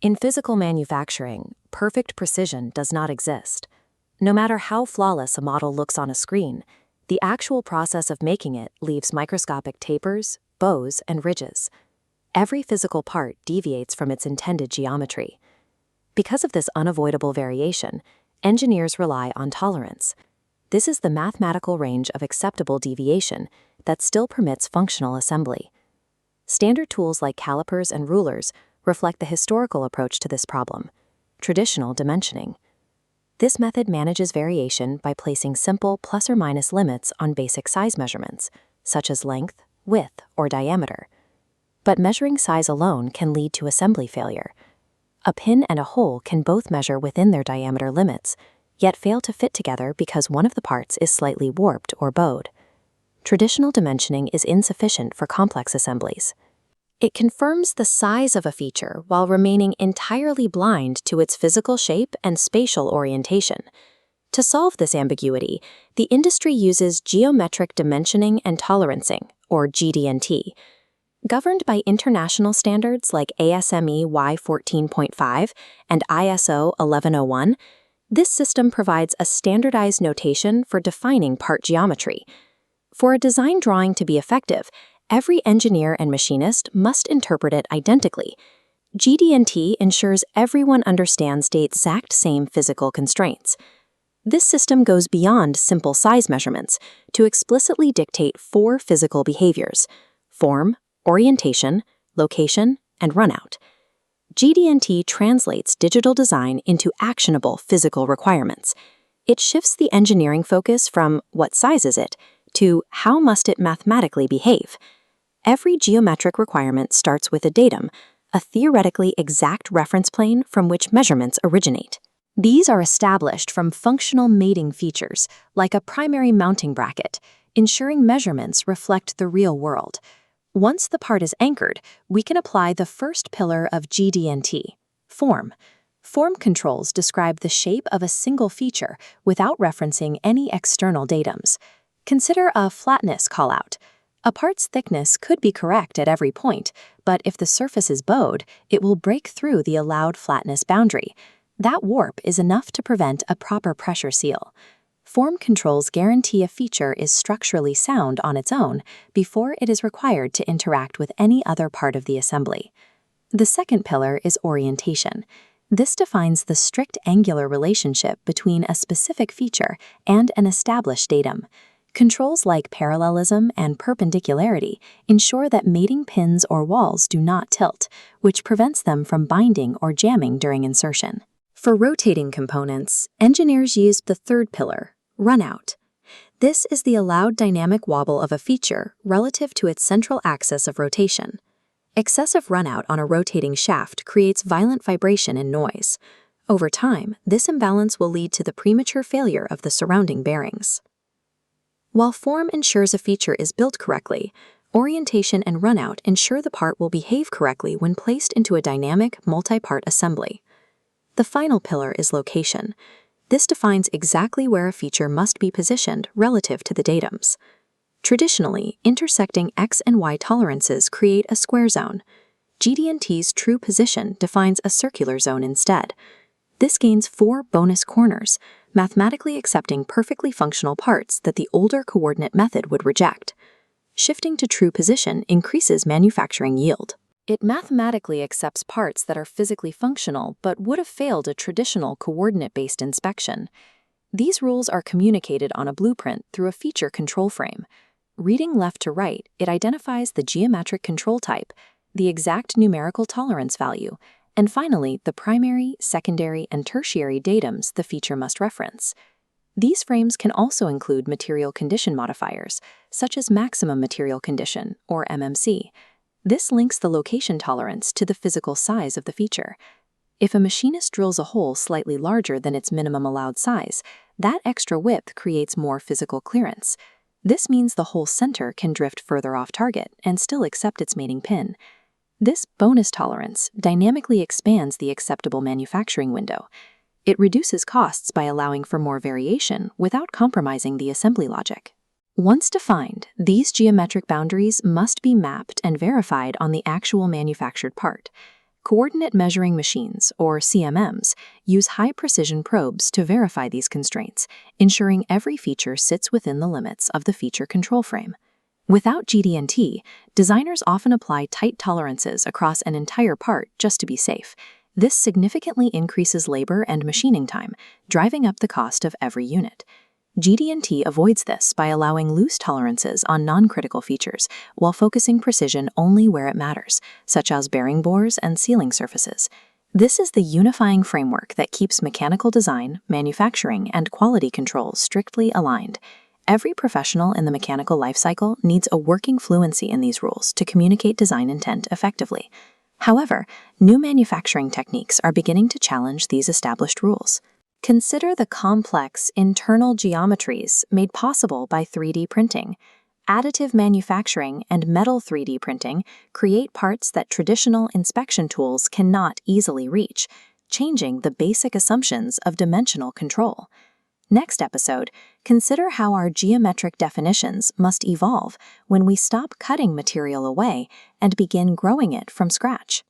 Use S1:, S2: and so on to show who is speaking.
S1: In physical manufacturing, perfect precision does not exist. No matter how flawless a model looks on a screen, the actual process of making it leaves microscopic tapers, bows, and ridges. Every physical part deviates from its intended geometry. Because of this unavoidable variation, engineers rely on tolerance. This is the mathematical range of acceptable deviation that still permits functional assembly. Standard tools like calipers and rulers reflect the historical approach to this problem, traditional dimensioning. This method manages variation by placing simple plus or minus limits on basic size measurements, such as length, width, or diameter. But measuring size alone can lead to assembly failure. A pin and a hole can both measure within their diameter limits, yet fail to fit together because one of the parts is slightly warped or bowed. Traditional dimensioning is insufficient for complex assemblies. It confirms the size of a feature while remaining entirely blind to its physical shape and spatial orientation. To solve this ambiguity, the industry uses geometric dimensioning and tolerancing, or GD&T. Governed by international standards like ASME Y14.5 and ISO 1101, this system provides a standardized notation for defining part geometry. For a design drawing to be effective, every engineer and machinist must interpret it identically. GD&T ensures everyone understands the exact same physical constraints. This system goes beyond simple size measurements to explicitly dictate 4 physical behaviors: form, orientation, location, and runout. GD&T translates digital design into actionable physical requirements. It shifts the engineering focus from what size is it to how must it mathematically behave. Every geometric requirement starts with a datum, a theoretically exact reference plane from which measurements originate. These are established from functional mating features, like a primary mounting bracket, ensuring measurements reflect the real world. Once the part is anchored, we can apply the first pillar of GD&T, form. Form controls describe the shape of a single feature without referencing any external datums. Consider a flatness callout. A part's thickness could be correct at every point, but if the surface is bowed, it will break through the allowed flatness boundary. That warp is enough to prevent a proper pressure seal. Form controls guarantee a feature is structurally sound on its own before it is required to interact with any other part of the assembly. The second pillar is orientation. This defines the strict angular relationship between a specific feature and an established datum. Controls like parallelism and perpendicularity ensure that mating pins or walls do not tilt, which prevents them from binding or jamming during insertion. For rotating components, engineers use the third pillar, runout. This is the allowed dynamic wobble of a feature relative to its central axis of rotation. Excessive runout on a rotating shaft creates violent vibration and noise. Over time, this imbalance will lead to the premature failure of the surrounding bearings. While form ensures a feature is built correctly, orientation and runout ensure the part will behave correctly when placed into a dynamic, multi-part assembly. The final pillar is location. This defines exactly where a feature must be positioned relative to the datums. Traditionally, intersecting X and Y tolerances create a square zone. GD&T's true position defines a circular zone instead. This gains 4 bonus corners, mathematically accepting perfectly functional parts that the older coordinate method would reject. Shifting to true position increases manufacturing yield. It mathematically accepts parts that are physically functional but would have failed a traditional coordinate-based inspection. These rules are communicated on a blueprint through a feature control frame. Reading left to right, it identifies the geometric control type, the exact numerical tolerance value, and finally, the primary, secondary, and tertiary datums the feature must reference. These frames can also include material condition modifiers, such as maximum material condition, or MMC. This links the location tolerance to the physical size of the feature. If a machinist drills a hole slightly larger than its minimum allowed size, that extra width creates more physical clearance. This means the hole center can drift further off target and still accept its mating pin. This bonus tolerance dynamically expands the acceptable manufacturing window. It reduces costs by allowing for more variation without compromising the assembly logic. Once defined, these geometric boundaries must be mapped and verified on the actual manufactured part. Coordinate measuring machines, or CMMs, use high-precision probes to verify these constraints, ensuring every feature sits within the limits of the feature control frame. Without GD&T, designers often apply tight tolerances across an entire part just to be safe. This significantly increases labor and machining time, driving up the cost of every unit. GD&T avoids this by allowing loose tolerances on non-critical features while focusing precision only where it matters, such as bearing bores and sealing surfaces. This is the unifying framework that keeps mechanical design, manufacturing, and quality control strictly aligned. Every professional in the mechanical lifecycle needs a working fluency in these rules to communicate design intent effectively. However, new manufacturing techniques are beginning to challenge these established rules. Consider the complex internal geometries made possible by 3D printing. Additive manufacturing and metal 3D printing create parts that traditional inspection tools cannot easily reach, changing the basic assumptions of dimensional control. Next episode, consider how our geometric definitions must evolve when we stop cutting material away and begin growing it from scratch.